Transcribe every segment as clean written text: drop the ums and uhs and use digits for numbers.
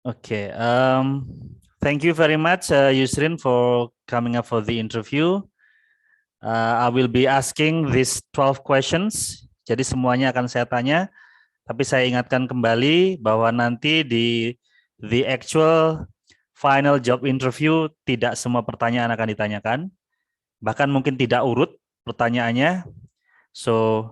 Okay. Thank you very much, Yusrin, for coming up for the interview. I will be asking these 12 questions. Jadi semuanya akan saya tanya, tapi saya ingatkan kembali bahwa nanti di the actual final job interview tidak semua pertanyaan akan ditanyakan, bahkan mungkin tidak urut pertanyaannya. So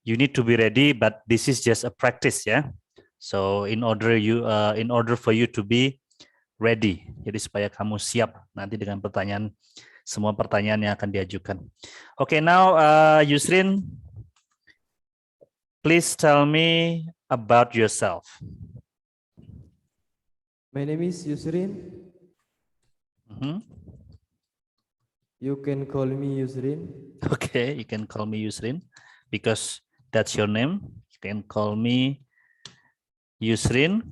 you need to be ready, but this is just a practice ya. So in order for you to be ready, jadi supaya kamu siap nanti dengan semua pertanyaan yang akan diajukan. Okay, now Yusrin, please tell me about yourself. My name is Yusrin. You can call me Yusrin. Okay, you can call me Yusrin because that's your name. You can call me Yusrin.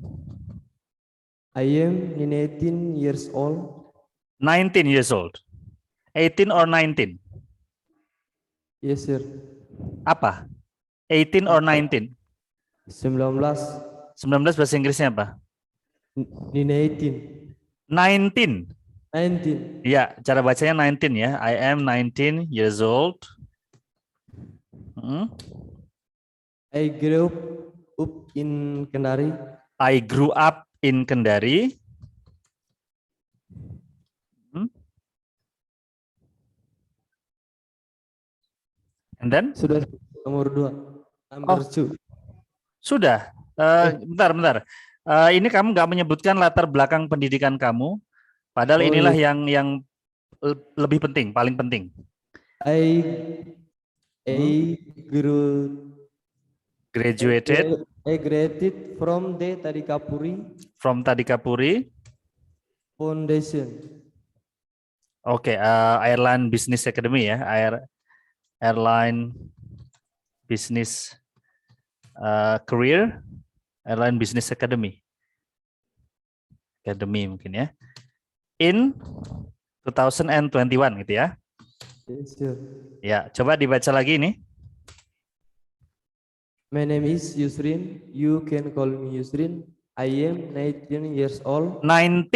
I am 19 years old. 19 years old. 18 or 19? Yes, sir. Apa? 18 or 19? 19. 19 bahasa Inggrisnya apa? 19. 19. 19. Ya, cara bacanya 19 ya. I am 19 years old. I grew up in Kendari. I grew up in Kendari. And then? Sudah nomor 2. Number 2. Sudah. Bentar. Ini kamu nggak menyebutkan latar belakang pendidikan kamu. Padahal inilah yang lebih penting, paling penting. I graduated from the Tadikapuri. From Tadikapuri Foundation. Oke, Airline Business Academy ya, Airline Business Career, Airline Business Academy mungkin ya. In 2021 gitu ya. Yes, sir. Ya, coba dibaca lagi ini. My name is Yusrin. You can call me Yusrin. I am 19 years old. 19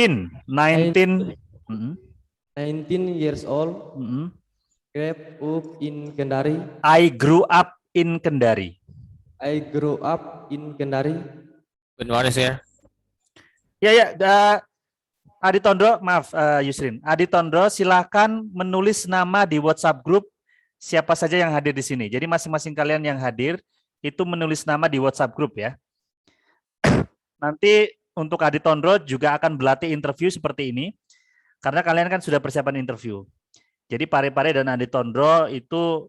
years old. Grew up in Kendari. I grew up in Kendari. I grew up in Kendari. Good morning, sir. Ya, Adi Tondro, maaf Yusrin. Adi Tondro, silakan menulis nama di WhatsApp grup siapa saja yang hadir di sini. Jadi masing-masing kalian yang hadir itu menulis nama di WhatsApp grup ya. Nanti untuk Adi Tondro juga akan berlatih interview seperti ini, karena kalian kan sudah persiapan interview. Jadi Pare-Pare dan Adi Tondro itu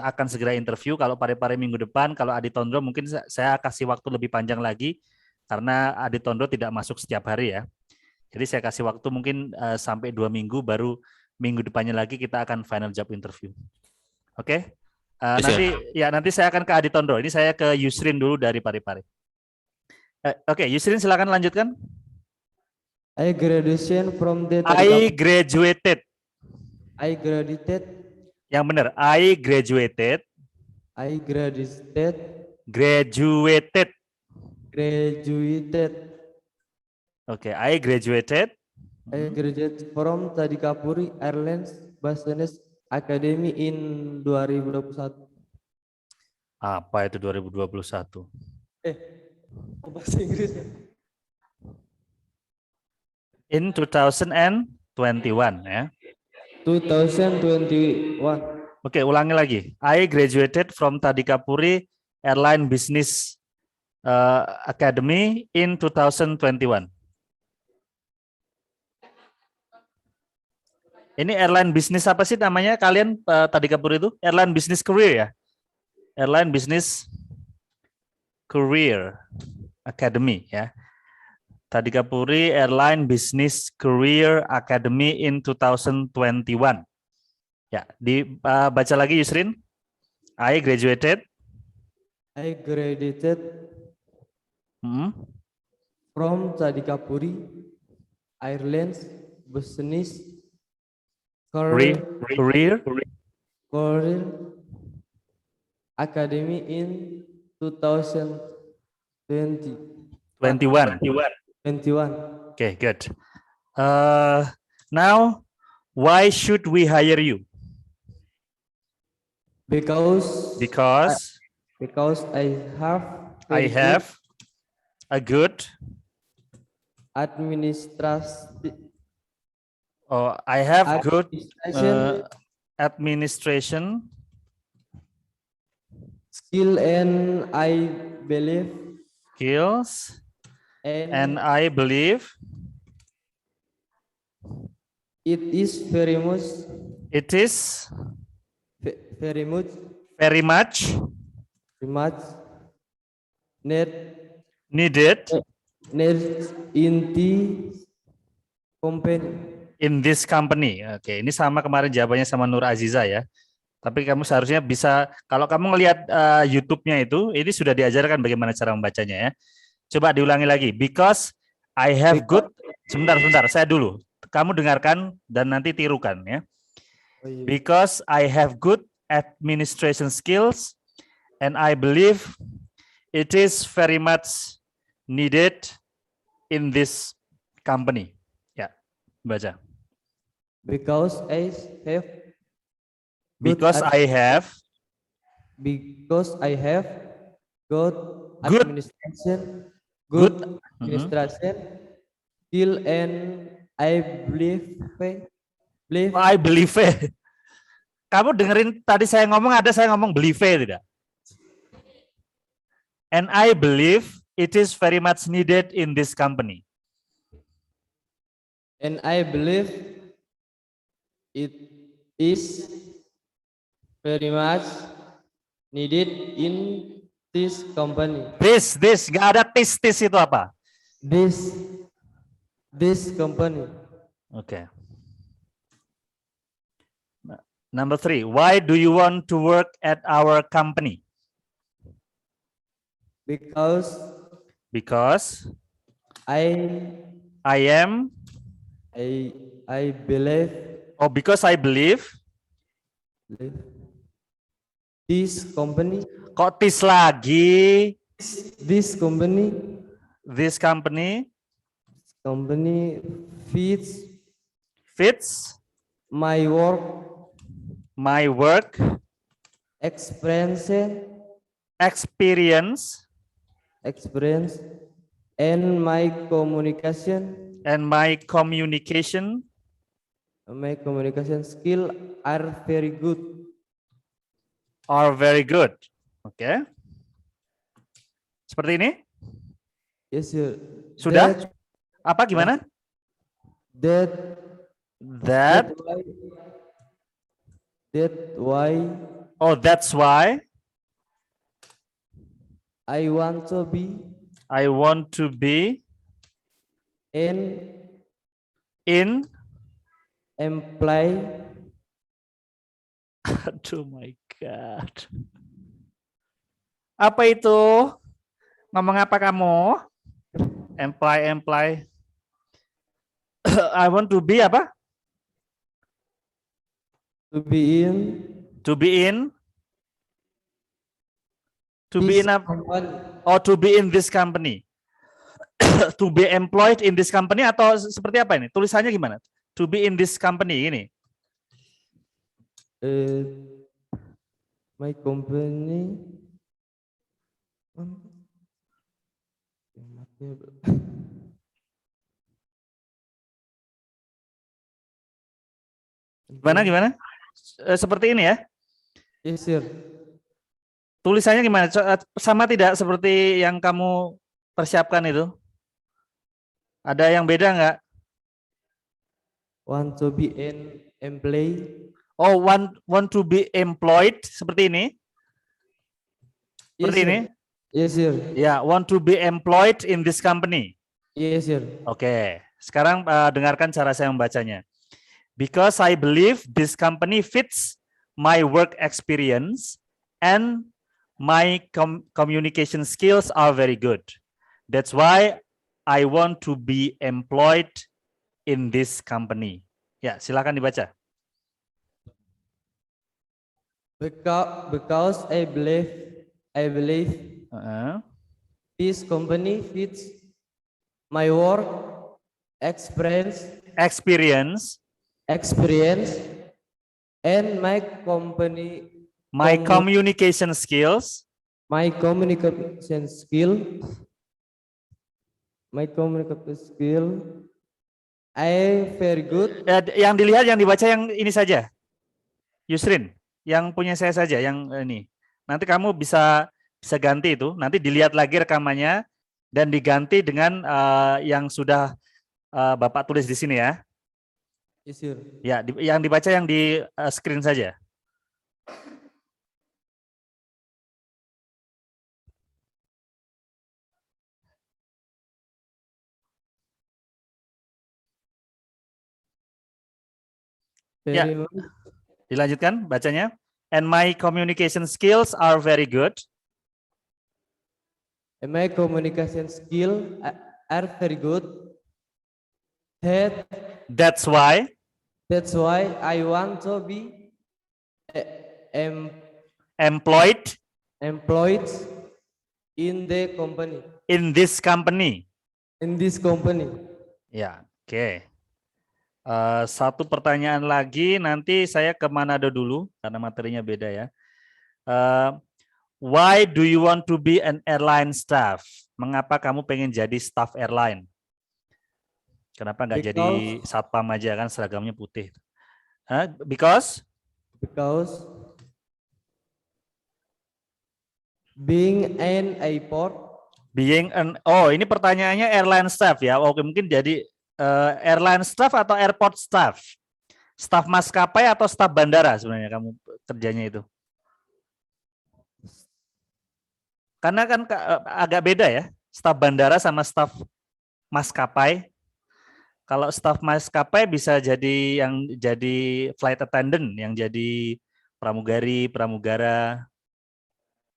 akan segera interview. Kalau Pare-Pare minggu depan, kalau Adi Tondro mungkin saya kasih waktu lebih panjang lagi, karena Adi Tondro tidak masuk setiap hari ya. Jadi saya kasih waktu mungkin sampai 2 minggu, baru minggu depannya lagi kita akan final job interview. Oke? Nanti saya akan ke Adi Tondro. Ini saya ke Yusrin dulu dari Pare-Pare. Oke, Yusrin silakan lanjutkan. I graduated from the I graduated. I graduated. Yang benar, I graduated. I graduated. Graduated. Graduated. Oke, I graduated. I graduated from Tadikapuri Airlines Business Academy in 2021. Apa itu 2021? Bahasa Inggris. In 2021 ya. 2021. Oke, ulangi lagi. I graduated from Tadikapuri Airline Business Academy in 2021. Ini airline business apa sih namanya kalian Tadikapuri itu? Airline Business Career ya? Airline Business Career Academy ya. Tadikapuri Airline Business Career Academy in 2021. Ya, dibaca lagi Yusrin. I graduated. I graduated from Tadikapuri Airlines Business Career Academy in 2020. 21. 21. Okay, good. Now, why should we hire you? Because Because I have I very good have a good, administration I have good administration administration skill, and I believe skills, and and I believe it is very much it is very much very much very much need needed need in the company. in this company. Oke, ini sama kemarin jawabannya sama Nur Aziza ya. Tapi kamu seharusnya bisa, kalau kamu ngelihat YouTube-nya itu, ini sudah diajarkan bagaimana cara membacanya ya. Coba diulangi lagi. Because I have good. Sebentar, saya dulu. Kamu dengarkan dan nanti tirukan ya. Oh, iya. Because I have good administration skills and I believe it is very much needed in this company. Ya, baca. Because I have Because I have good Good. administration, Good. administration skill, and I believe I believe. Kamu dengerin tadi saya ngomong believe tidak? And I believe it is very much needed in this company. and I believe it is very much needed in this company. This, nggak ada this itu apa? This company. Okay. Number 3, why do you want to work at our company? Because I believe because I believe. this company Kok tis lagi? this company fits my work experience and my communication skill are very good. Oke. Seperti ini? Yes, sir. Sudah? Apa gimana? That why Oh, that's why I want to be in employ. Aduh, my God. Apa itu? Ngomong apa kamu? Employ. I want to be apa? To be in this company. To be employed in this company atau seperti apa ini? Tulisannya gimana? To be in this company ini. My company. Gimana? Seperti ini ya? Yes, sir. Tulisannya gimana? Sama tidak seperti yang kamu persiapkan itu? Ada yang beda nggak? Want to be an employee. Oh, want to be employed seperti ini? Seperti ini? Yes, sir. Ya, want to be employed in this company. Yes, sir. Oke, sekarang dengarkan cara saya membacanya. Because I believe this company fits my work experience and my communication skills are very good. That's why I want to be employed in this company. Ya, silakan dibaca. Because I believe this company fits my work experience, and my my communication skills, my communication skill, my communication skill, I very good. yang dilihat, yang dibaca yang ini saja, Yusrin, yang punya saya saja, yang ini. Nanti kamu bisa ganti itu, nanti dilihat lagi rekamannya dan diganti dengan yang sudah Bapak tulis di sini ya. Yes, sir. Ya, yang dibaca yang di screen saja. Ya, Very much. dilanjutkan bacanya. And my communication skills are very good. And my communication skill are very good. That's why I want to be employed in the company. in this company. In this company. Ya, oke. Satu pertanyaan lagi, nanti saya ke Manado dulu karena materinya beda ya. Why do you want to be an airline staff? Mengapa kamu pengen jadi staff airline? Kenapa nggak jadi satpam aja, kan seragamnya putih? Because being an airport. Ini pertanyaannya airline staff ya. Oke, mungkin jadi airline staff atau airport staff? Staff maskapai atau staff bandara sebenarnya kamu kerjanya itu? Karena kan agak beda ya, staff bandara sama staff maskapai. Kalau staff maskapai bisa jadi yang jadi flight attendant, yang jadi pramugari, pramugara,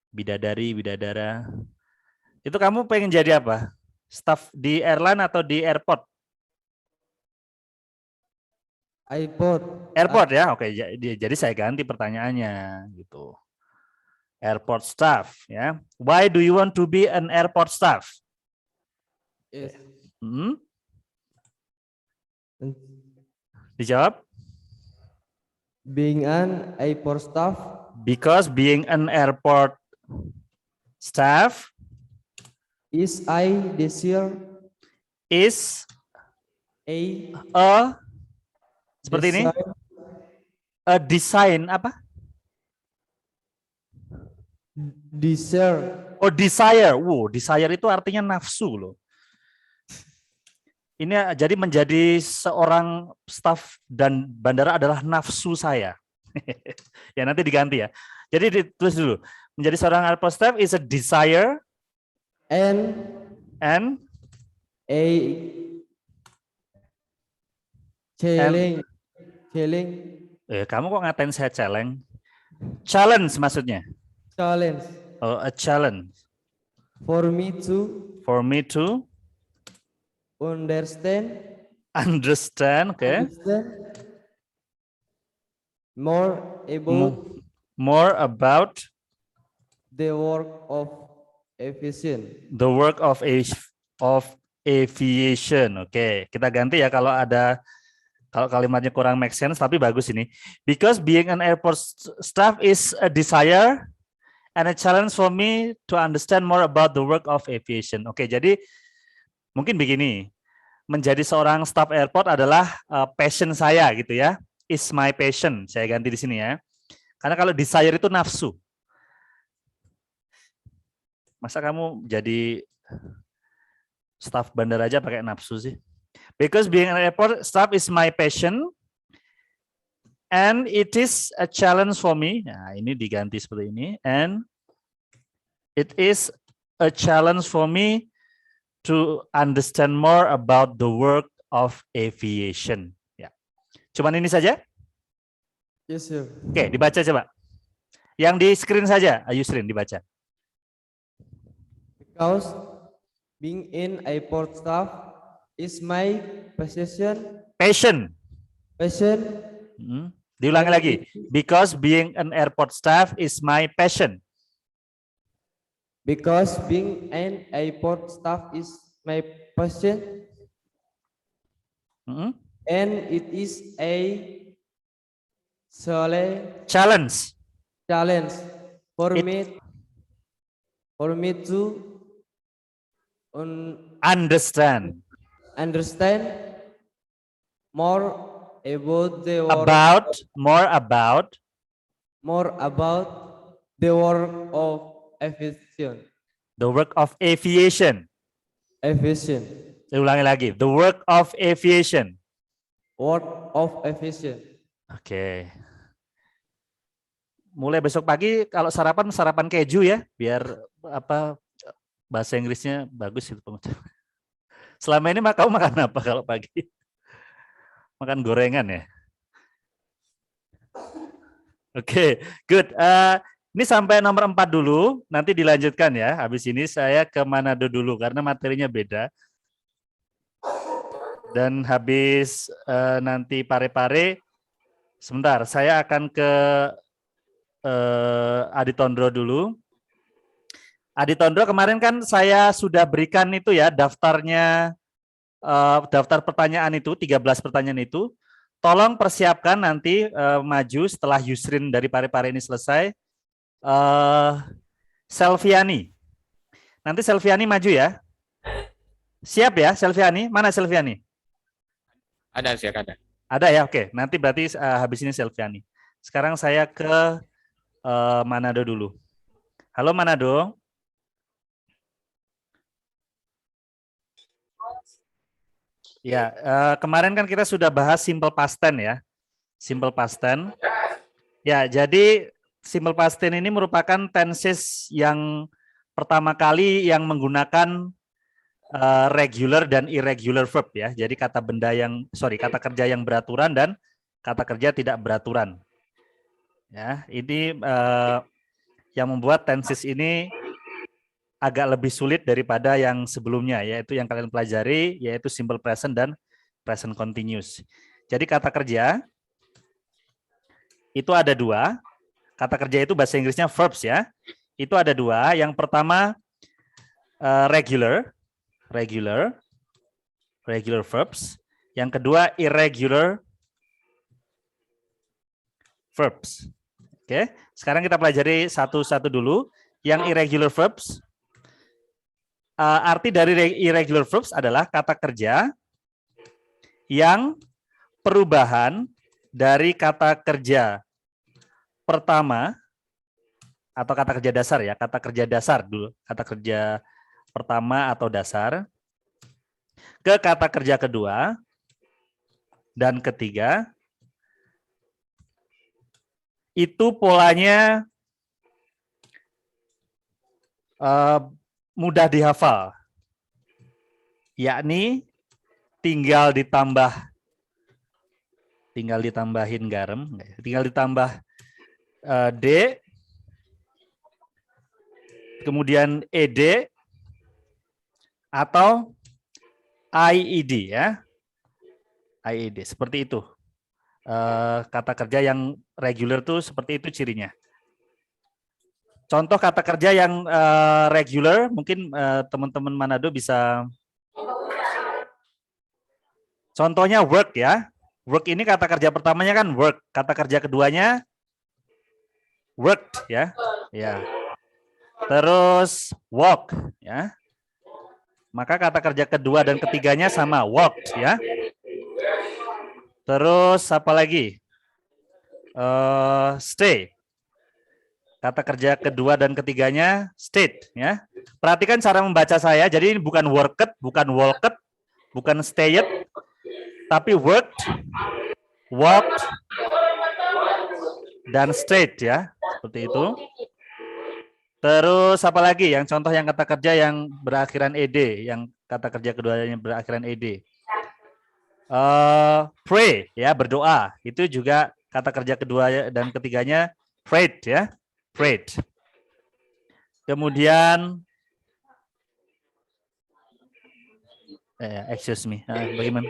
bidadari, bidadara. Itu kamu pengen jadi apa? Staff di airline atau di airport? Airport ya, oke. Jadi saya ganti pertanyaannya gitu. Airport staff ya. Why do you want to be an airport staff? Yes. Dijawab. Being an airport staff. Because being an airport staff is I desire. Is a seperti ini. A design apa? Desire. Oh, desire. Desire itu artinya nafsu loh. Ini jadi menjadi seorang staf dan bandara adalah nafsu saya. Ya nanti diganti ya. Jadi ditulis dulu. Menjadi seorang airport staff is a desire and a challenge. Kamu kok ngatain saya challenge? Challenge maksudnya? Challenge. Oh, a challenge. For me to understand, okay. More about the work of aviation. The work of aviation. Oke, kita ganti ya kalau kalimatnya kurang make sense, tapi bagus ini. Because being an airport staff is a desire and a challenge for me to understand more about the work of aviation. Oke, jadi mungkin begini, menjadi seorang staff airport adalah passion saya gitu ya. Is my passion. Saya ganti di sini ya. Karena kalau desire itu nafsu. Masa kamu jadi staff bandara aja pakai nafsu sih? Because being an airport staff is my passion and it is a challenge for me. Nah, ini diganti seperti ini. And it is a challenge for me to understand more about the work of aviation. Ya. Cuman ini saja? Yes, sir. Oke, dibaca coba. Yang di screen saja, Yusrin dibaca. Because being in airport staff is my passion. Diulangi lagi. Because being an airport staff is my passion. Because being an airport staff is my passion, Mm-mm. and it is a Challenge. challenge for It me to understand understand more about the work of aviation. the work of aviation. Aviation. Saya ulangi lagi, the work of aviation. Work of aviation. Oke. Mulai besok pagi kalau sarapan keju ya, biar apa bahasa Inggrisnya bagus itu pengucapan. Selama ini kamu makan apa kalau pagi? Makan gorengan ya? Oke, good. Ini sampai nomor 4 dulu, nanti dilanjutkan ya. Habis ini saya ke Manado dulu karena materinya beda. Dan habis nanti Pare-Pare, sebentar, saya akan ke Adi Tondro dulu. Adi Tondro, kemarin kan saya sudah berikan itu ya daftarnya, daftar pertanyaan itu, 13 pertanyaan itu. Tolong persiapkan nanti maju setelah Yusrin dari Pare-Pare ini selesai. Selviani. Nanti Selviani maju ya. Siap ya Selviani? Mana Selviani? Ada sih, ada. Ada ya, oke. Nanti berarti habis ini Selviani. Sekarang saya ke Manado dulu. Halo Manado. Ya, kemarin kan kita sudah bahas simple past tense ya. Simple past tense. Ya, jadi simple past tense ini merupakan tenses yang pertama kali yang menggunakan regular dan irregular verb ya. Jadi kata kerja yang beraturan dan kata kerja tidak beraturan. Ya, ini yang membuat tenses ini agak lebih sulit daripada yang sebelumnya, yaitu yang kalian pelajari, yaitu simple present dan present continuous. Jadi kata kerja itu ada dua. Kata kerja itu bahasa Inggrisnya verbs ya. Itu ada dua. Yang pertama regular verbs. Yang kedua irregular verbs. Oke, sekarang kita pelajari satu-satu dulu. Yang irregular verbs, arti dari irregular verbs adalah kata kerja yang perubahan dari kata kerja pertama atau kata kerja dasar ya, kata kerja dasar dulu, kata kerja pertama atau dasar ke kata kerja kedua dan ketiga. Itu polanya mudah dihafal, yakni tinggal ditambahin garam, tinggal ditambah D, kemudian ED atau IED ya, IED seperti itu. Kata kerja yang regular tuh seperti itu cirinya. Contoh kata kerja yang regular, mungkin teman-teman Manado bisa. Contohnya work ya. Work ini kata kerja pertamanya kan work, kata kerja keduanya worked ya. Ya. Terus walk ya. Maka kata kerja kedua dan ketiganya sama walked ya. Terus apa lagi? Stay. Kata kerja kedua dan ketiganya stayed ya. Perhatikan cara membaca saya. Jadi ini bukan worked, bukan walked, bukan stayed, tapi worked, walked, dan stayed ya. Seperti itu. Terus apa lagi? Yang contoh yang kata kerja yang berakhiran ed, yang kata kerja keduanya berakhiran ed. Pray ya, berdoa. Itu juga kata kerja kedua dan ketiganya prayed ya. Prayed. Kemudian excuse me. Bagaimana?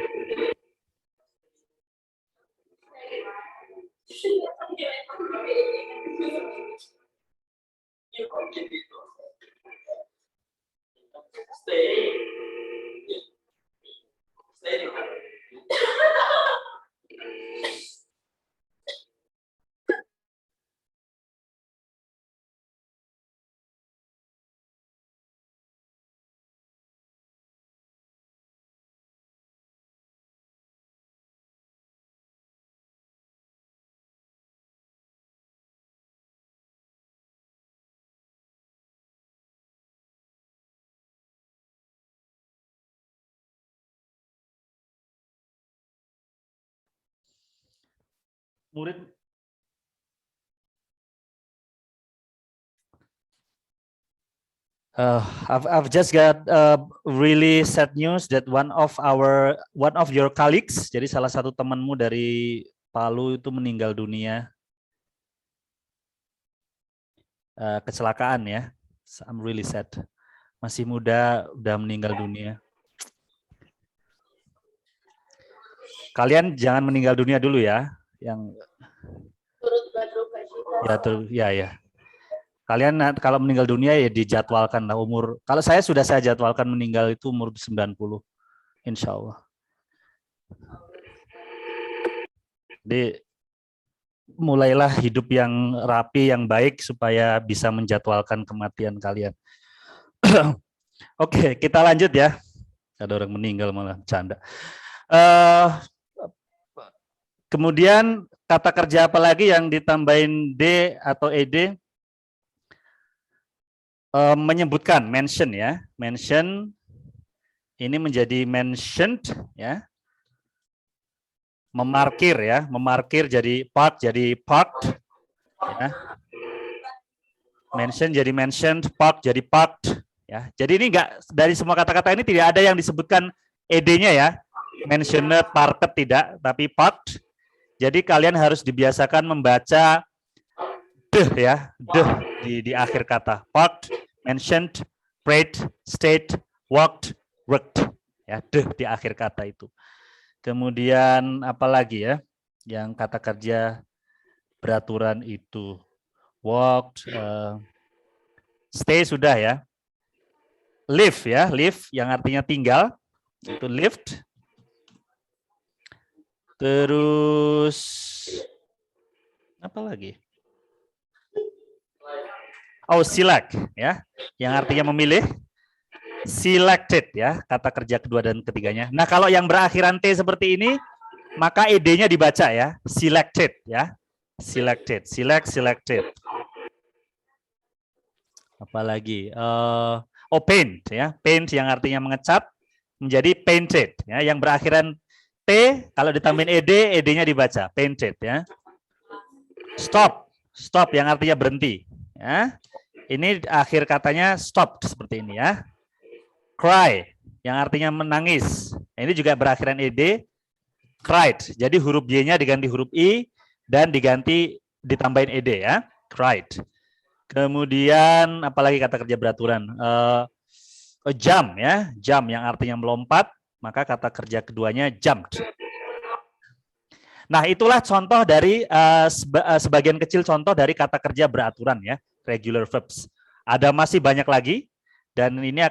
murid. I've just got really sad news that one of your colleagues, jadi salah satu temanmu dari Palu itu meninggal dunia, kecelakaan ya. I'm really sad. Masih muda udah meninggal dunia. Kalian jangan meninggal dunia dulu ya, yang ya. Kalian kalau meninggal dunia ya dijadwalkan lah umur. Kalau saya jadwalkan meninggal itu umur 90, insya Allah. Jadi mulailah hidup yang rapi, yang baik supaya bisa menjadwalkan kematian kalian. Oke, kita lanjut ya. Ada orang meninggal malah canda. Kemudian kata kerja apa lagi yang ditambahin D atau ED? Menyebutkan, mention ya, mention ini menjadi mentioned ya, memarkir ya, memarkir jadi parked ya, mention jadi mentioned, parked jadi parked ya. Jadi ini enggak, dari semua kata-kata ini tidak ada yang disebutkan ed-nya ya, mentioned, parked tidak, tapi parked. Jadi kalian harus dibiasakan membaca deh ya, deh di akhir kata, parked, mentioned, prayed, stayed, walked, worked. Ya, deh di akhir kata itu. Kemudian apa lagi ya? Yang kata kerja beraturan itu. Walked, stay sudah ya. Live ya, live yang artinya tinggal. Itu lived. Terus apa lagi? Oh, select ya, yang artinya memilih. Selected ya, kata kerja kedua dan ketiganya. Nah, kalau yang berakhiran T seperti ini, maka ed-nya dibaca ya, selected ya. Selected, selected. Apalagi? Paint ya, paint yang artinya mengecat menjadi painted ya, yang berakhiran T kalau ditambahin ed-nya dibaca painted ya. Stop yang artinya berhenti ya. Ini akhir katanya stop seperti ini ya. Cry yang artinya menangis. Ini juga berakhiran ed. Cried. Jadi huruf Y-nya diganti huruf I dan ditambahin ed ya. Cried. Kemudian apalagi kata kerja beraturan? Jump ya. Jump yang artinya melompat, maka kata kerja keduanya jumped. Nah, itulah contoh dari sebagian kecil contoh dari kata kerja beraturan ya. Regular verbs. Ada masih banyak lagi dan ini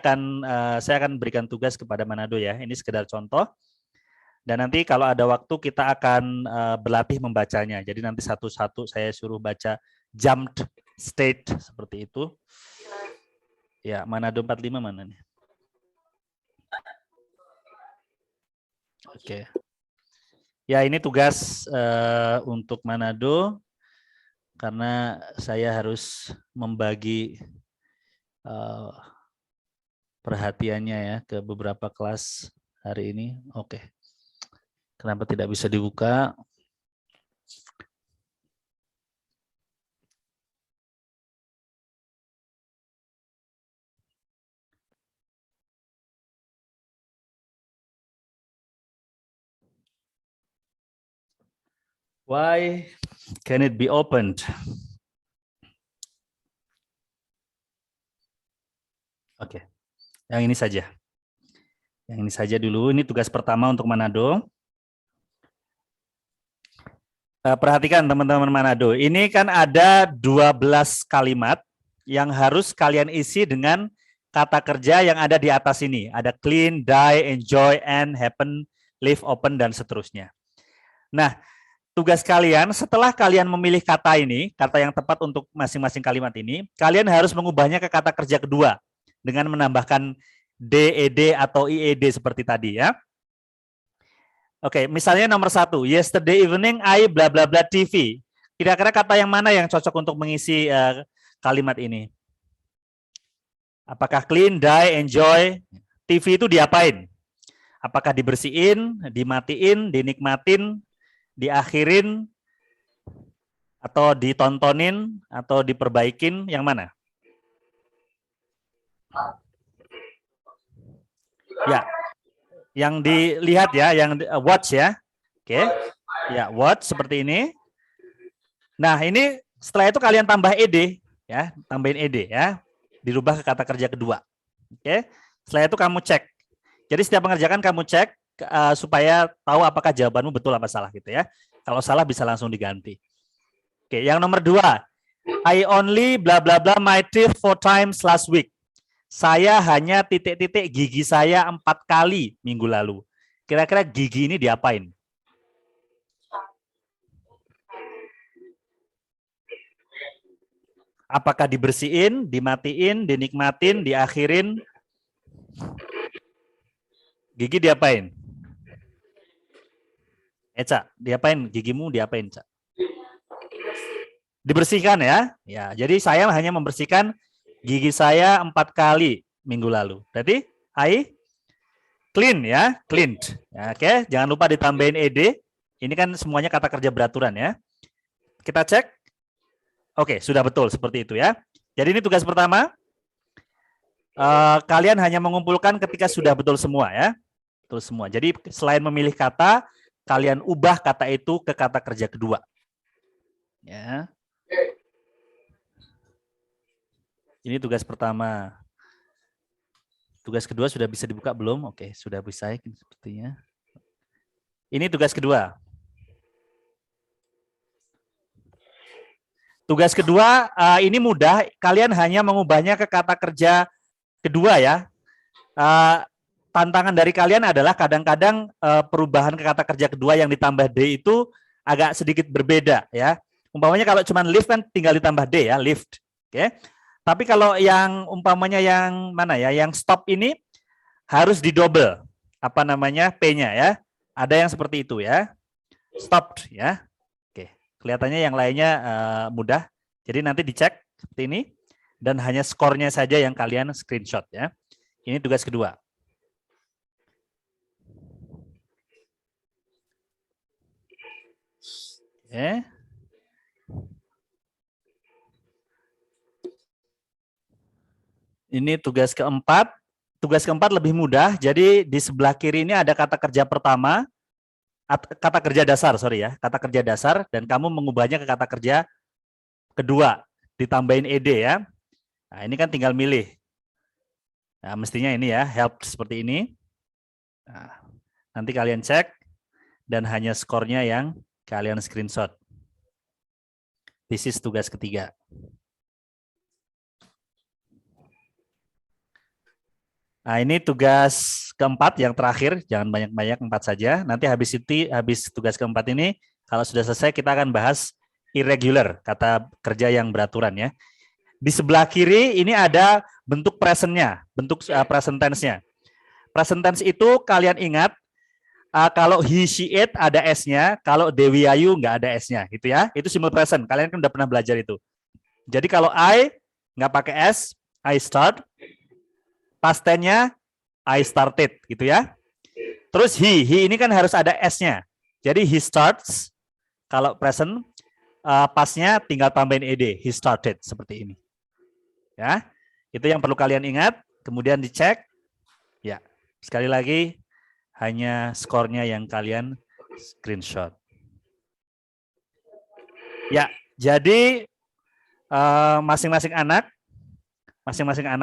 saya akan berikan tugas kepada Manado ya. Ini sekedar contoh. Dan nanti kalau ada waktu kita akan berlatih membacanya. Jadi nanti satu-satu saya suruh baca jumped, stayed seperti itu. Ya, Manado 45 mana nih? Oke. Ya, ini tugas untuk Manado. Karena saya harus membagi perhatiannya ya ke beberapa kelas hari ini. Oke. Kenapa tidak bisa dibuka? Why can it be opened? Oke, yang ini saja. Yang ini saja dulu. Ini tugas pertama untuk Manado. Perhatikan teman-teman Manado. Ini kan ada 12 kalimat yang harus kalian isi dengan kata kerja yang ada di atas ini. Ada clean, die, enjoy, end, happen, live, open, dan seterusnya. Nah, tugas kalian setelah kalian memilih kata ini, kata yang tepat untuk masing-masing kalimat ini, kalian harus mengubahnya ke kata kerja kedua dengan menambahkan DED atau IED seperti tadi ya. Oke, misalnya nomor 1, yesterday evening I bla bla bla TV. Kira-kira kata yang mana yang cocok untuk mengisi kalimat ini? Apakah clean, die, enjoy? TV itu diapain? Apakah dibersihin, dimatiin, dinikmatin, diakhirin, Atau ditontonin atau diperbaikin, yang mana? Ya, yang dilihat ya, yang watch ya. Oke. Ya, watch seperti ini. Nah, ini setelah itu kalian tambah ed ya, tambahin ed ya. Dirubah ke kata kerja kedua. Oke. Setelah itu kamu cek. Jadi setiap mengerjakan kamu cek supaya tahu apakah jawabanmu betul apa salah gitu ya. Kalau salah bisa langsung diganti. Oke, yang nomor 2. I only bla bla bla my teeth 4 times last week. Saya hanya titik-titik gigi saya 4 kali minggu lalu. Kira-kira gigi ini diapain? Apakah dibersihin, dimatiin, dinikmatin, diakhirin? Gigi diapain? Cak, diapain? Gigimu diapain, Cak? Dibersihkan ya. Ya, jadi saya hanya membersihkan gigi saya 4 kali minggu lalu. Berarti I clean ya, cleaned. Ya, oke, jangan lupa ditambahin ed. Ini kan semuanya kata kerja beraturan ya. Kita cek. Oke, sudah betul seperti itu ya. Jadi ini tugas pertama. Kalian hanya mengumpulkan ketika sudah betul semua ya. Betul semua. Jadi selain memilih kata, kalian ubah kata itu ke kata kerja kedua. Ya. Ini tugas pertama. Tugas kedua sudah bisa dibuka belum? Oke, sudah bisa sepertinya. Ini tugas kedua. Tugas kedua ini mudah, kalian hanya mengubahnya ke kata kerja kedua ya. Tantangan dari kalian adalah kadang-kadang perubahan ke kata kerja kedua yang ditambah D itu agak sedikit berbeda ya. Umpamanya kalau cuma lift kan tinggal ditambah D ya, lift. Oke. Tapi kalau yang umpamanya yang mana ya, yang stop ini harus didouble apa namanya P-nya ya. Ada yang seperti itu ya. Stopped ya. Kelihatannya yang lainnya mudah. Jadi nanti dicek seperti ini. Dan hanya skornya saja yang kalian screenshot ya. Ini tugas kedua. Oke. Ini tugas keempat. Tugas keempat lebih mudah. Jadi di sebelah kiri ini ada kata kerja pertama. Kata kerja dasar, sorry ya, kata kerja dasar, dan kamu mengubahnya ke kata kerja kedua, ditambahin ed ya. Nah, ini kan tinggal milih. Nah, mestinya ini ya, help seperti ini. Nah, nanti kalian cek, dan hanya skornya yang kalian screenshot. This is tugas ketiga. Nah, ini tugas keempat yang terakhir, jangan banyak-banyak, 4 saja. Nanti habis tugas keempat ini, kalau sudah selesai kita akan bahas irregular, kata kerja yang beraturan ya. Di sebelah kiri ini ada bentuk present-nya, bentuk present tense-nya. Present tense itu kalian ingat, kalau he, she, it ada S-nya, kalau Dewi Ayu nggak ada S-nya, gitu ya. Itu simple present, kalian kan udah pernah belajar itu. Jadi kalau I nggak pakai S, I start. Past tense-nya I started gitu ya. Terus he ini kan harus ada S-nya. Jadi he starts, kalau present, past-nya tinggal tambahin ed, he started, seperti ini. Ya, itu yang perlu kalian ingat, kemudian dicek. Ya, sekali lagi, hanya skornya yang kalian screenshot. Ya, jadi masing-masing anak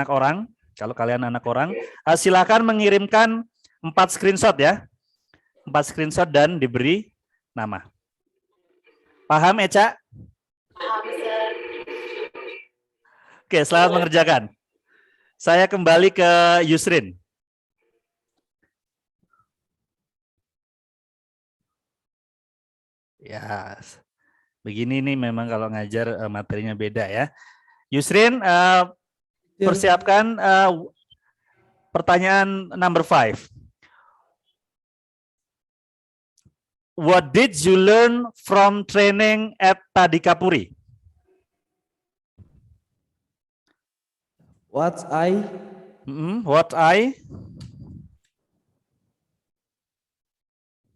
orang, kalau kalian anak orang, silakan mengirimkan 4 screenshot ya. 4 screenshot dan diberi nama. Paham, Eca? Paham, Sir. Oke, selamat mengerjakan. Saya kembali ke Yusrin. Ya, begini nih memang kalau ngajar materinya beda ya. Yusrin, persiapkan pertanyaan number 5. What did you learn from training at Tadikapuri? What I What I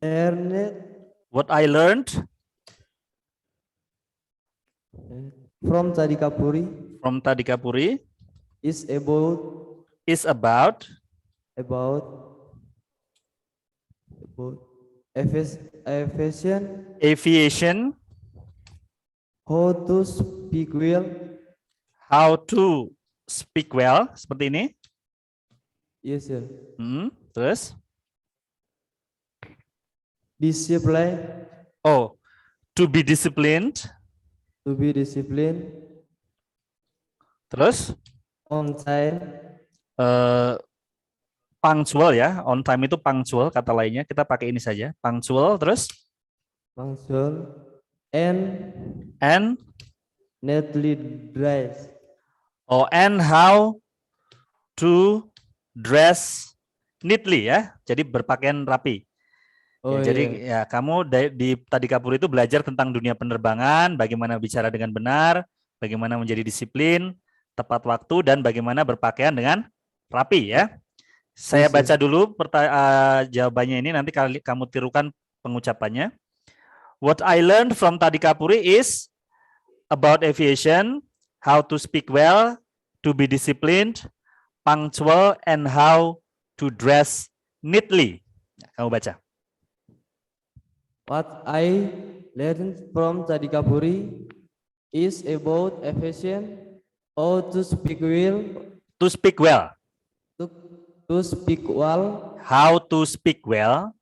learned What I learned From Tadikapuri From Tadikapuri is about is about about aviation, aviation, how to speak well. how to speak well, seperti ini. Yes, sir. Terus, Discipline, oh, to be disciplined. to be disciplined, Terus, on time, punctual ya, on time itu punctual, kata lainnya kita pakai ini saja, punctual. Terus, punctual, and and neatly dressed. and how to dress neatly ya, jadi berpakaian rapi. Oh, Ya, jadi iya. ya kamu di Tadikapuri itu belajar tentang dunia penerbangan, bagaimana bicara dengan benar, bagaimana menjadi disiplin, tepat waktu, dan bagaimana berpakaian dengan rapi ya. Saya Yes, baca dulu jawabannya ini, nanti kamu tirukan pengucapannya. What I learned from Tadikapuri is about aviation, how to speak well, to be disciplined, punctual, and how to dress neatly. Kamu baca. What I learned from Tadikapuri is about aviation, how to speak well, To speak well. to speak well, How to speak well.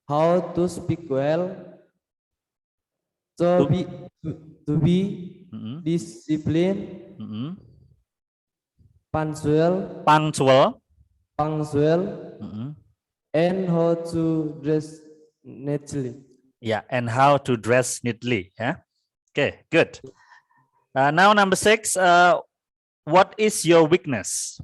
how to speak well, To- to be Mm-mm, disciplined, mm-mm. punctual, Punctual. punctual, and how to dress neatly. Yeah, and how to dress neatly. Yeah. Okay, good. Now number 6. What is your weakness?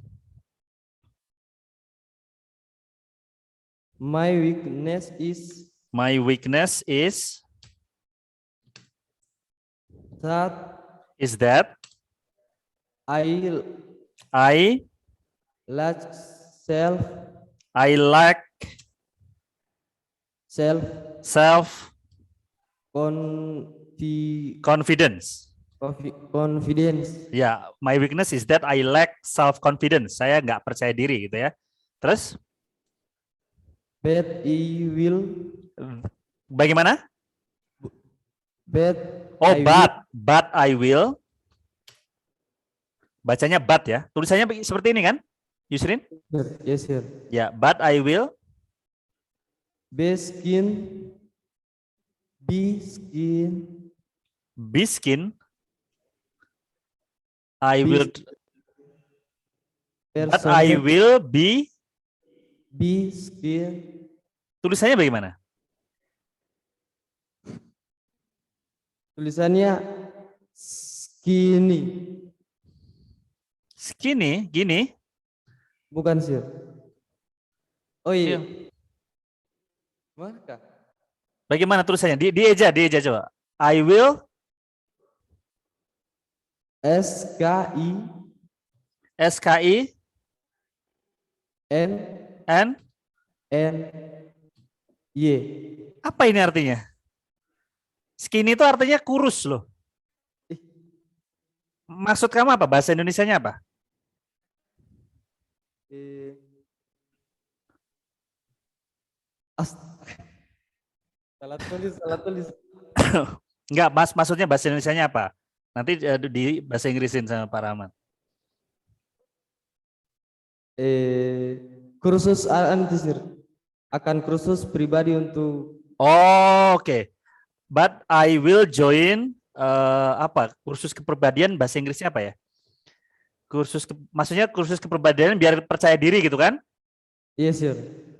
My weakness is My weakness is that that I I lack self lack self self confidence. confidence. Ya, my weakness is that I lack self confidence. Saya nggak percaya diri gitu ya. Terus, But I will. bagaimana? But Oh, I but I will. Bacanya but ya. Tulisannya seperti ini kan, Yusrin? will. Yes, sir. Ya, but I will. Be skin. Be skin. I Be will. But I will be. Be skin. Tulisannya bagaimana? Tulisannya skinny. Skinny, gini. Bukan, sir. Oh iya. Iya. Mana? Bagaimana tulisannya? Dieja coba. I will. SKI N Y. apa ini artinya? Skinny itu artinya kurus loh. Maksud kamu apa? Bahasa Indonesianya apa? Salah tulis. Enggak, maksudnya bahasa Indonesianya apa? Nanti di bahasa Inggrisin sama Pak Rahmat. Kursus akan kursus pribadi untuk Oh, oke. But I will join apa? Kursus kepribadian, bahasa Inggrisnya apa ya? Maksudnya kursus kepribadian biar percaya diri gitu kan? Yes, sir.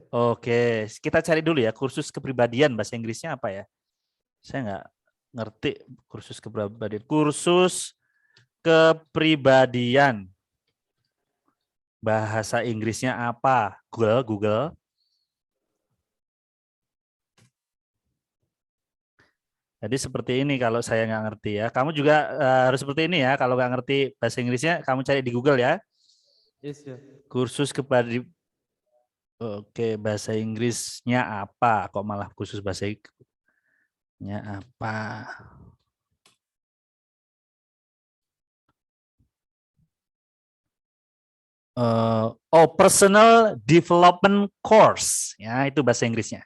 Oke, kita cari dulu ya kursus kepribadian, bahasa Inggrisnya apa ya? Saya nggak ngerti kursus kepribadian. Kursus kepribadian. Bahasa Inggrisnya apa? Google. Jadi seperti ini kalau saya nggak ngerti ya. Kamu juga harus seperti ini ya. Kalau nggak ngerti bahasa Inggrisnya, kamu cari di Google ya. Yes, sir. Kursus kepribadian. Oke, bahasa Inggrisnya apa? Kok malah kursus bahasa Inggrisnya apa? Personal development course. Ya, itu bahasa Inggrisnya.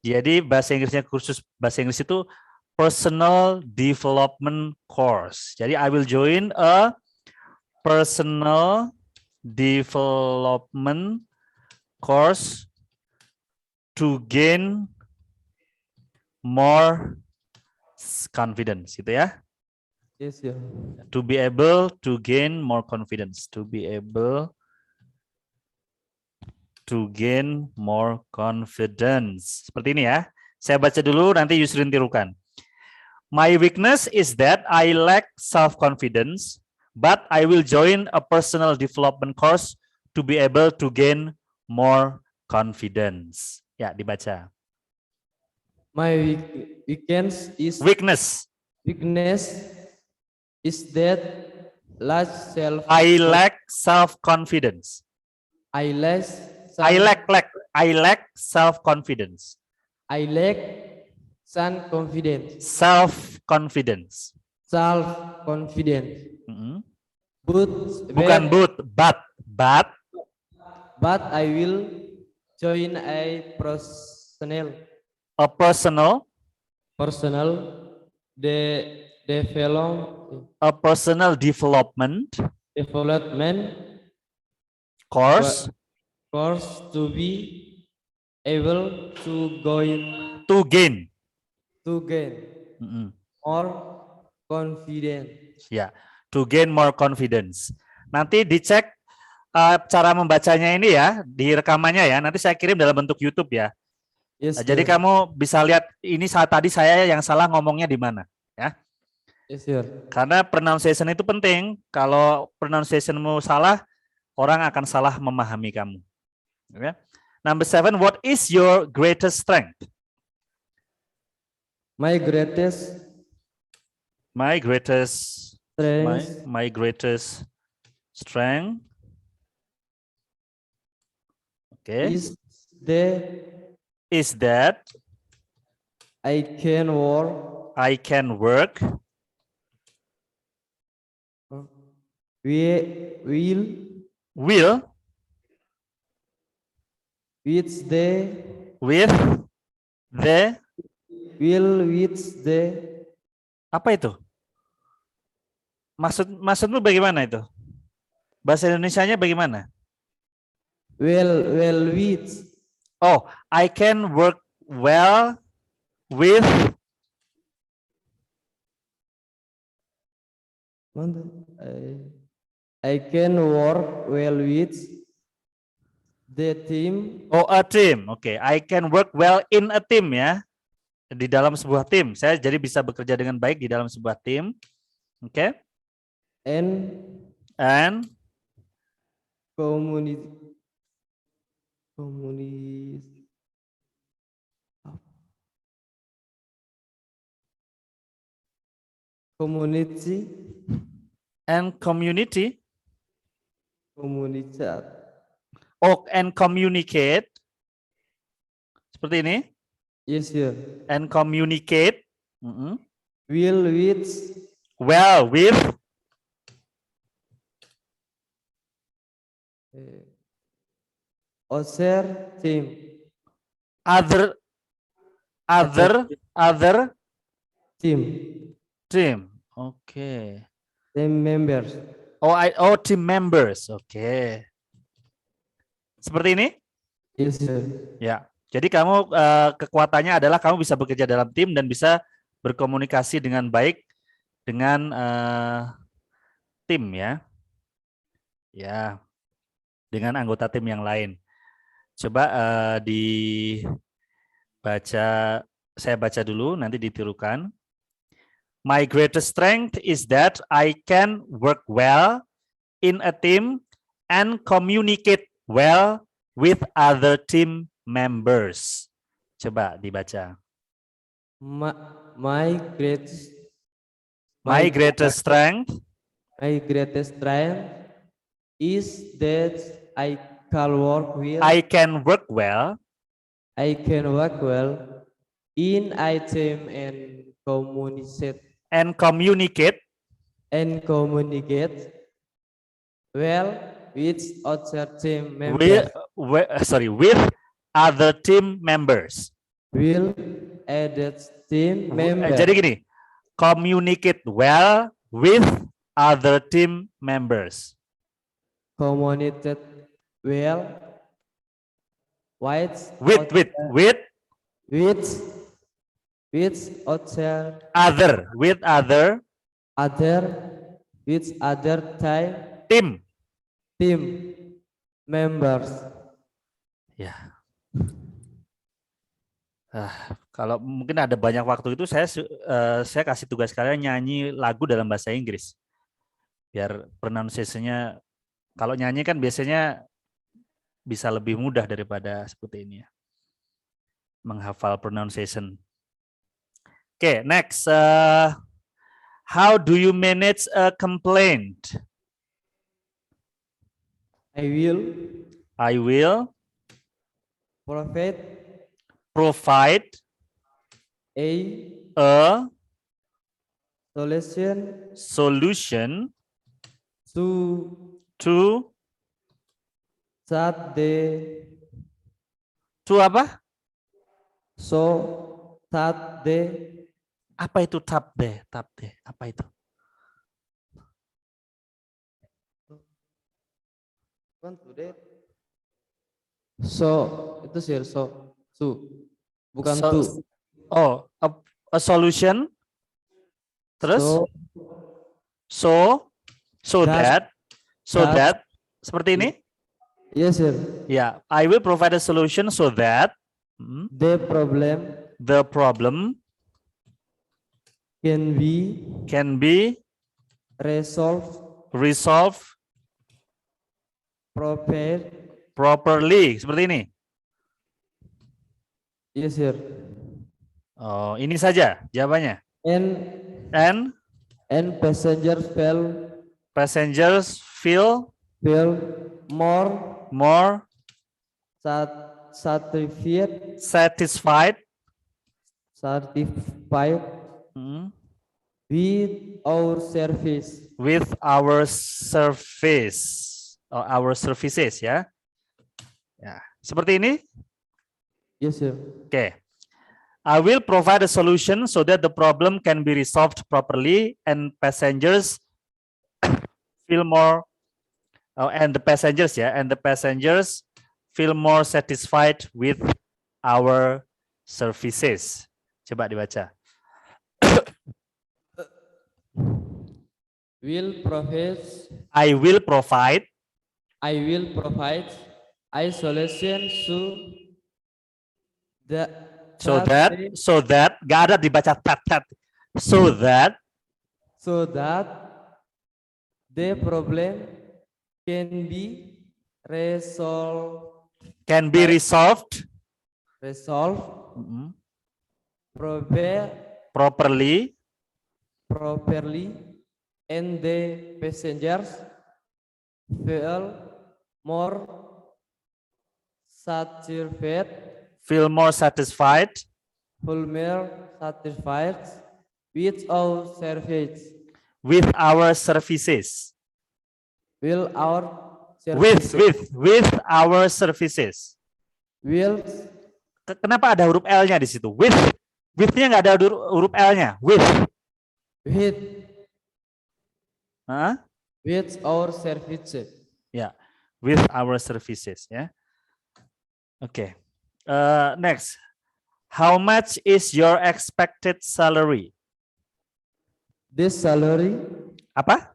Jadi bahasa Inggrisnya kursus bahasa Inggris itu personal development course. Jadi I will join a personal development course to gain more confidence, gitu ya. Yes, sir. To be able to gain more confidence, to be able to gain more confidence. Seperti ini ya. Saya baca dulu, nanti Yusrin tirukan. My weakness is that I lack self-confidence, but I will join a personal development course to be able to gain more confidence. Ya, dibaca. My weakness is that large self. I lack self-confidence. I lack I lack self-confidence. I lack confidence. Self-confidence. Self-confidence. Mm-mm. Bukan but I will join a personal development course to be able to gain Mm-mm. more confidence. Ya, to gain more confidence. Nanti dicek cara membacanya ini ya, di rekamannya ya. Nanti saya kirim dalam bentuk YouTube ya. Yes, Jadi sir. kamu bisa lihat ini saat tadi saya yang salah ngomongnya di mana, ya. Yes, sir. Karena pronunciation itu penting. Kalau pronunciationmu salah, orang akan salah memahami kamu. Ya. Number 7, what is your greatest strength? My greatest strength. Okay. Is that I can work will with the apa itu? Maksudmu bagaimana itu? Bahasa Indonesianya bagaimana? well with. Oh, I can work well with I can work well with the team. Oh, a team. Oke, I can work well in a team ya. Di dalam sebuah tim. Saya jadi bisa bekerja dengan baik di dalam sebuah tim. Oke. And community and community. Komunitas. Oh, and communicate. Seperti ini. Yes, sir. And communicate. Well with other team. Other team. Okay. Team members. Team members. Okay. Seperti ini? Yes, sir. Ya. Jadi kamu kekuatannya adalah kamu bisa bekerja dalam tim dan bisa berkomunikasi dengan baik dengan tim ya. Ya. Dengan anggota tim yang lain. Coba saya baca dulu, nanti ditirukan. My greatest strength is that I can work well in a team and communicate well with other team members. Coba dibaca. My greatest strength is that I can work well in a team and communicate well with other team With, members. with other team members. Will added team member. Jadi gini, communicate well with other team members. Communicated well with With other with other team team. members. Ya. Kalau mungkin ada banyak waktu itu saya kasih tugas kalian nyanyi lagu dalam bahasa Inggris. Biar pronunciation-nya kalau nyanyi kan biasanya bisa lebih mudah daripada seperti ini ya. Menghafal pronunciation. Oke, next. How do you manage a complaint? I will provide a a solution to that apa? Apa itu tap de? Apa itu? Itu sih bukan So- to. Oh, a solution. Terus so that seperti ini? Yes, sir. Ya, I will provide a solution so that The problem can be resolved properly. Seperti ini. Yes, sir. Oh, ini saja jawabannya. And passengers feel more satisfied with our service or our services ya. Ya, seperti ini. Yes, sir. Okay. I will provide a solution so that the problem can be resolved properly and passengers feel more and the passengers feel more satisfied with our services. Coba dibaca. I will provide a solution so that gak ada dibaca tat so that the problem can be resolved properly and the passengers feel more satisfied with our service. with our services. Kenapa ada huruf L-nya di situ? With-nya nggak ada huruf L-nya. With our services. Ya, with our services ya. Oke. Next. How much is your expected salary? This salary. Apa?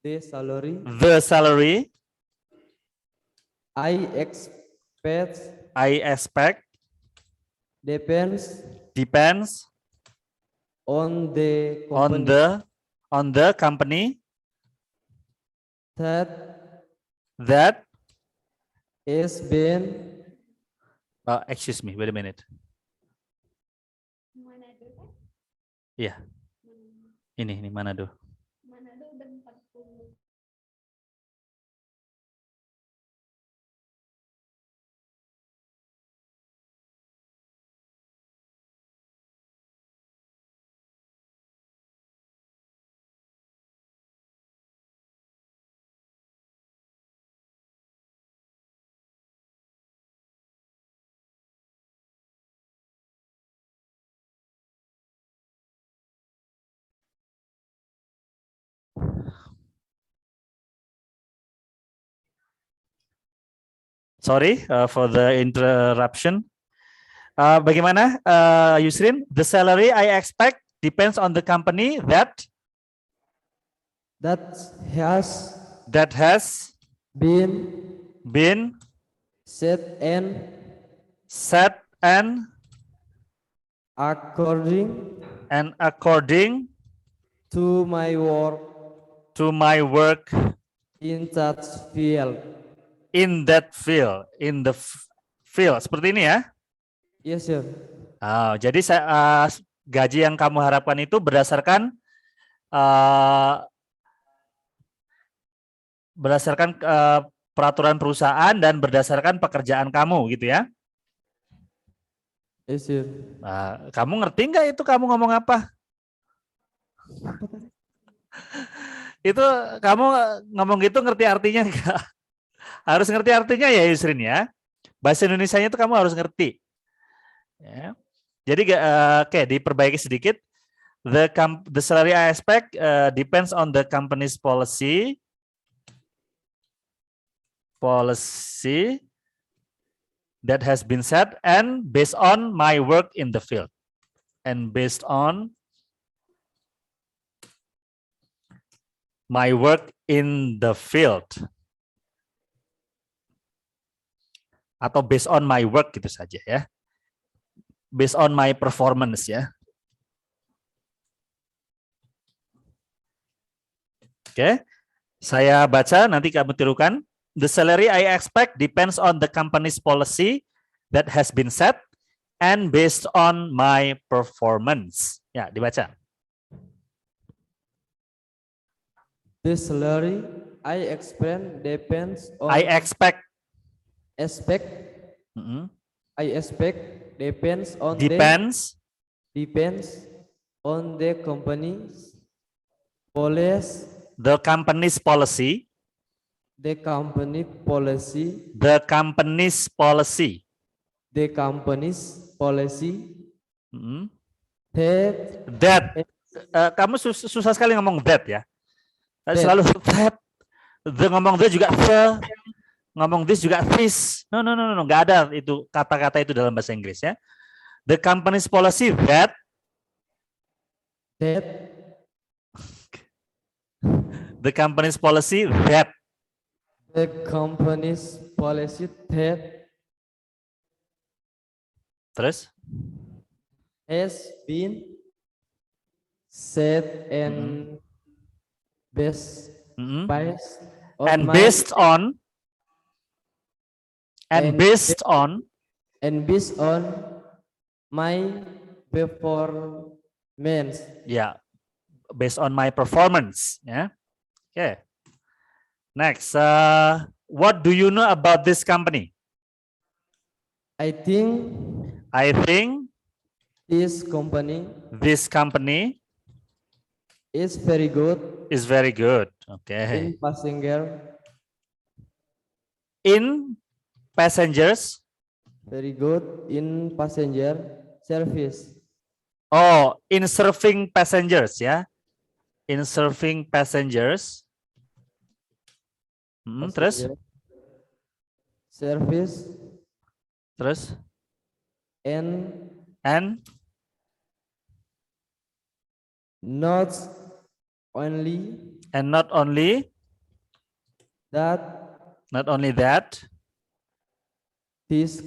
The salary. The salary. I expect. Depends. On the company. That has been. Excuse me, wait a minute. Manado kan? Iya. Ini Manado. Sorry for the interruption. Bagaimana, Yusrin? The salary I expect depends on the company that has has been been set set and according according to my work to my work in that field. in that field, in the field. Seperti ini ya. Yes, sir. Jadi gaji yang kamu harapkan itu berdasarkan peraturan perusahaan dan berdasarkan pekerjaan kamu gitu ya. Yes, sir. Kamu ngerti nggak itu kamu ngomong apa? Itu kamu ngomong gitu ngerti artinya nggak? Harus ngerti artinya ya Yusrin ya. Bahasa Indonesianya itu kamu harus ngerti. Ya. Jadi oke, diperbaiki sedikit. The salary I expect depends on the company's policy that has been set and based on my work in the field. And based on my work in the field. Atau based on my work gitu saja ya. Based on my performance ya. Oke. Saya baca nanti kamu tirukan. The salary I expect depends on the company's policy that has been set and based on my performance. Ya, dibaca. The salary I expect depends on I expect. I expect depends on Depends the company's policy. The company's policy. The company policy. The company's policy. The company's policy. That. Kamu susah sekali ngomong that ya. Selalu that. Ngomong that juga the. Ngomong this juga this. No, nggak ada itu kata-kata itu dalam bahasa Inggris ya. The company's policy that. The company's policy that. The company's policy that Terus? Has been set and based and based on my performance. Yeah, based on my performance. Yeah. Okay. Next, what do you know about this company? I think this company is very good. Okay. In passengers. Very good in passenger service. Oh, in serving passengers ya. In serving passengers. Terus? Service. Terus? And not only that. This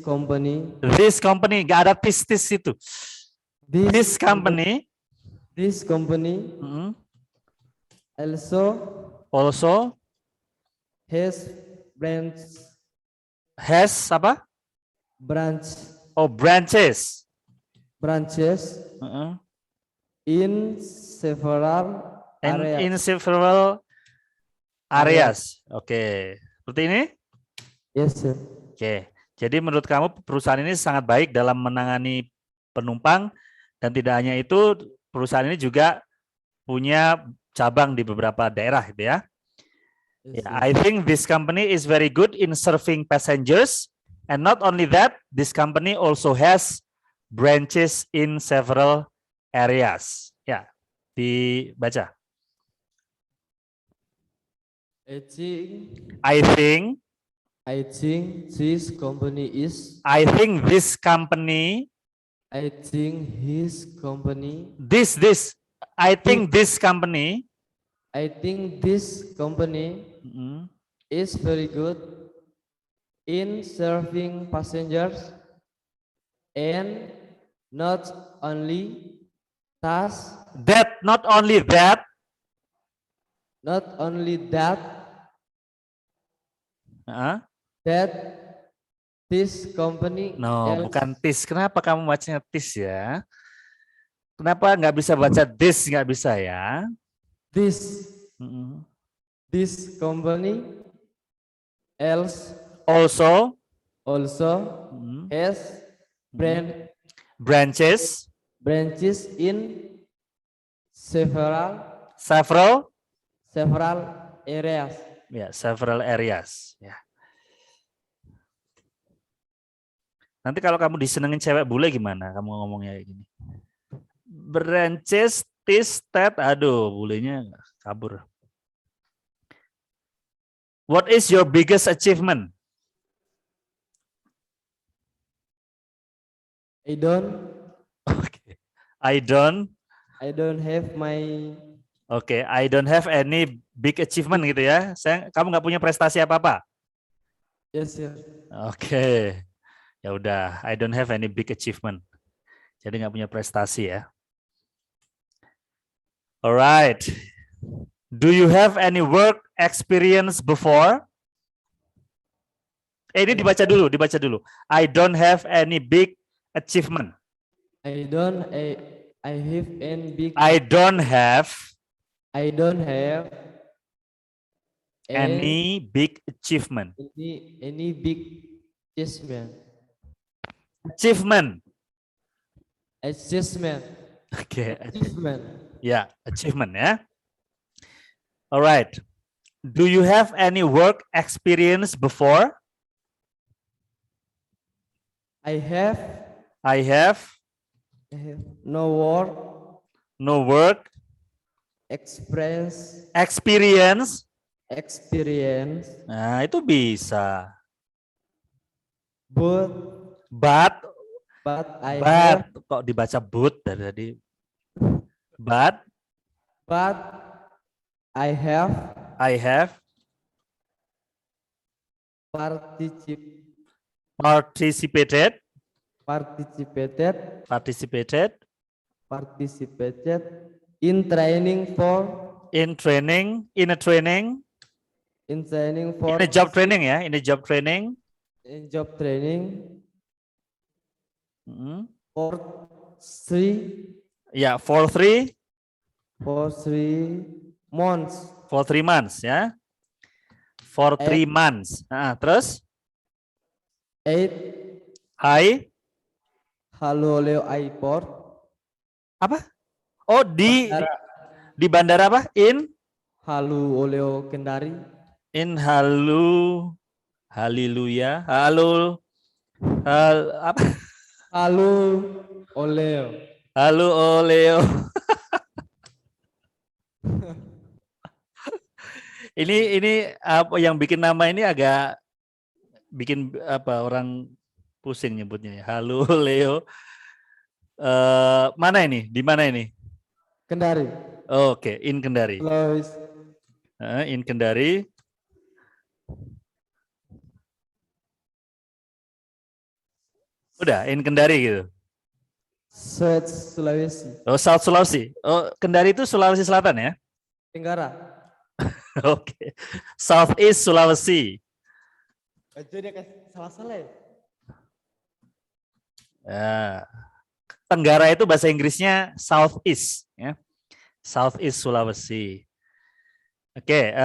company gak ada tis itu. This company also has apa? Branches. In several areas. Oke. Seperti ini? Yes, sir. Oke. Jadi menurut kamu perusahaan ini sangat baik dalam menangani penumpang dan tidak hanya itu perusahaan ini juga punya cabang di beberapa daerah gitu ya. Yes, Yeah, I think this company is very good in serving passengers and not only that, this company also has branches in several areas. Ya, dibaca. I I think this company is. I think this company. I think his company. This. I think this company. I think this company Mm, is very good in serving passengers and not only thus, That not only that. not only that, Uh, that this company no, else, bukan this. Kenapa kamu bacanya this ya? Kenapa nggak bisa baca this? Nggak bisa ya? this Mm, this company else Also, also mm, has branches, branches in several several, areas. ya, several areas. Ya. Nanti kalau kamu disenengin cewek bule gimana? Kamu ngomongnya kayak gini. Branches, this, that, aduh, bulenya kabur. What is your biggest achievement? I don't Okay. I don't have my I don't have any big achievement gitu ya. Kamu nggak punya prestasi apa-apa. yes sir. Oke. Ya udah, I don't have any big achievement. Jadi nggak punya prestasi ya. Alright. Do you have any work experience before? Ini dibaca dulu. I don't have any big achievement. I have any big I don't have any big achievement. any big achievement. Achievement. Achievement. Oke. Achievement. Ya, achievement ya. Alright. Do you have any work experience before? I have no work experience. Nah, itu bisa. But But I have kok dibaca but dari tadi? But I have participated in training for in a job training ya, in a job training. Mm. for 3 Ya, for 3 months. for 3 months ya. For 3 months. Nah, terus 8 Halo Leo Airport. apa? Oh, di bandara apa? In Halu Oleo Kendari. Haleluya. Apa? Halu Oleo. Halo Oleo. ini apa yang bikin nama ini agak bikin apa orang pusing nyebutnya ya. Halo Leo. Mana ini? Di mana ini? Kendari. Oke, in Kendari. Sulawesi. In Kendari. Udah, in Kendari gitu. South Sulawesi. Oh, South Sulawesi. Oh, Kendari itu Sulawesi Selatan ya? Tenggara. Oke. Southeast Sulawesi. Jadi salah-salah ya? Tenggara itu bahasa Inggrisnya Southeast ya. Southeast Sulawesi. Oke,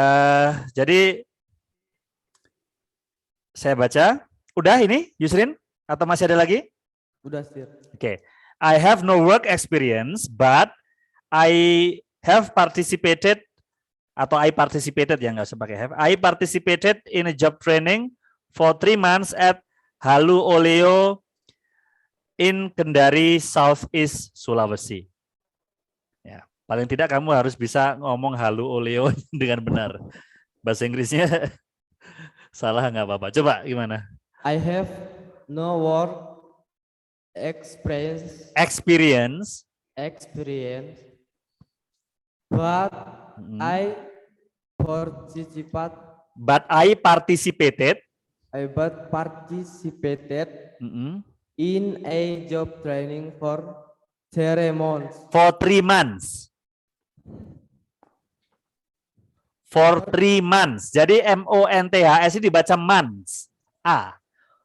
jadi saya baca. Udah ini, Yusrin? Atau masih ada lagi? Udah sih. Oke. I have no work experience, but I have participated atau I participated ya, nggak usah pakai have. I participated in a job training for 3 months at Halu Oleo in Kendari, Southeast Sulawesi. Ya, paling tidak kamu harus bisa ngomong Halu Oleo dengan benar. Bahasa Inggrisnya Salah nggak apa-apa. Coba gimana? I have no work experience, Experience. but Mm. I participate. But I participated. Mm-mm. In a job training for 3 months. For 3 months. For 3 months. Jadi MONTHS ini dibaca months. A.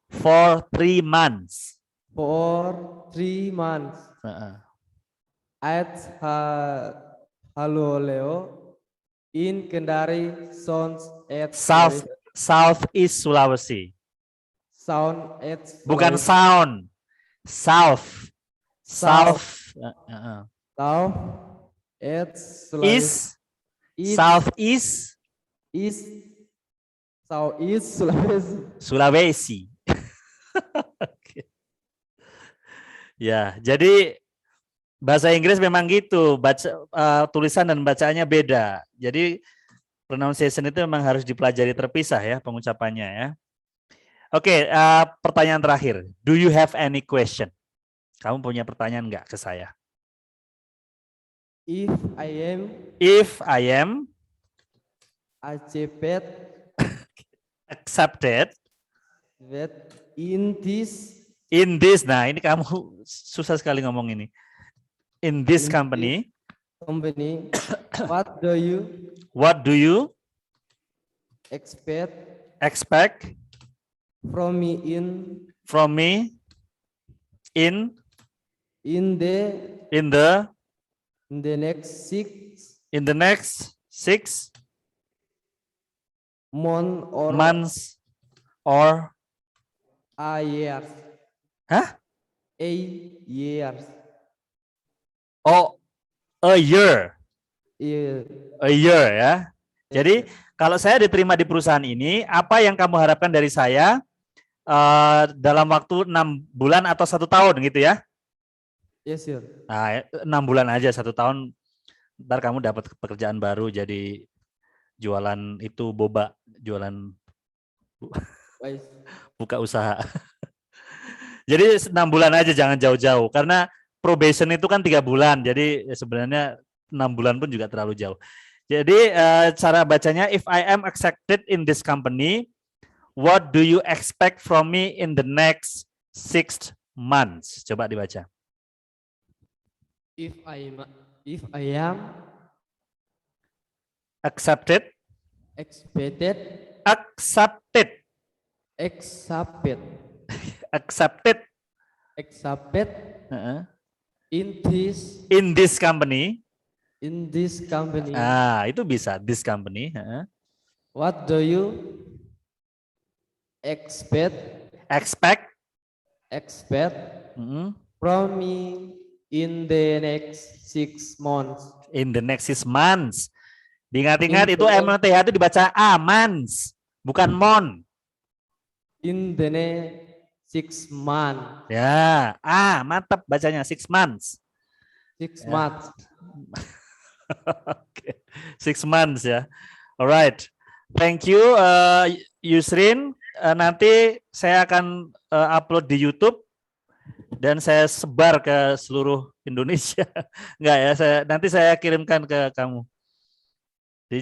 For 3 months. For 3 months at Haloleo in Kendari Sounds at Southeast Sulawesi. Sound at Bukan Sulawesi. sound. South. South. South. South at Sulawesi. Southeast Southeast Sulawesi. Sulawesi. Oke. Ya, jadi bahasa Inggris memang gitu, tulisan dan bacaannya beda. Jadi pronunciation itu memang harus dipelajari terpisah ya pengucapannya ya. Oke, pertanyaan terakhir. Do you have any question? Kamu punya pertanyaan nggak ke saya? If I am accepted that in this, nah ini kamu susah sekali ngomong ini. In this company, what do you expect from me in the next 6 months or years? Hah? Years. Oh, a year. Yeah. A year ya. Jadi kalau saya diterima di perusahaan ini, apa yang kamu harapkan dari saya dalam waktu 6 bulan atau 1 tahun gitu ya? Yes, sir. Nah, 6 bulan aja, 1 tahun, ntar kamu dapat pekerjaan baru jadi jualan itu boba, jualan buka usaha. Jadi 6 bulan aja, jangan jauh-jauh, karena probation itu kan 3 bulan, jadi sebenarnya 6 bulan pun juga terlalu jauh. Jadi cara bacanya, if I am accepted in this company, what do you expect from me in the next 6 months? Coba dibaca. If I am Accepted. accepted In this company. Itu bisa this company. What do you expect from me in the next 6 months? In the next 6 months. Diingat-ingat itu MOTH itu dibaca months, bukan mon. In the next 6 months. Ya, mantap bacanya 6 months. 6 months. Oke, 6 months ya. Alright, thank you Yusrin. Nanti saya akan upload di YouTube dan saya sebar ke seluruh Indonesia. Enggak ya, nanti saya kirimkan ke kamu.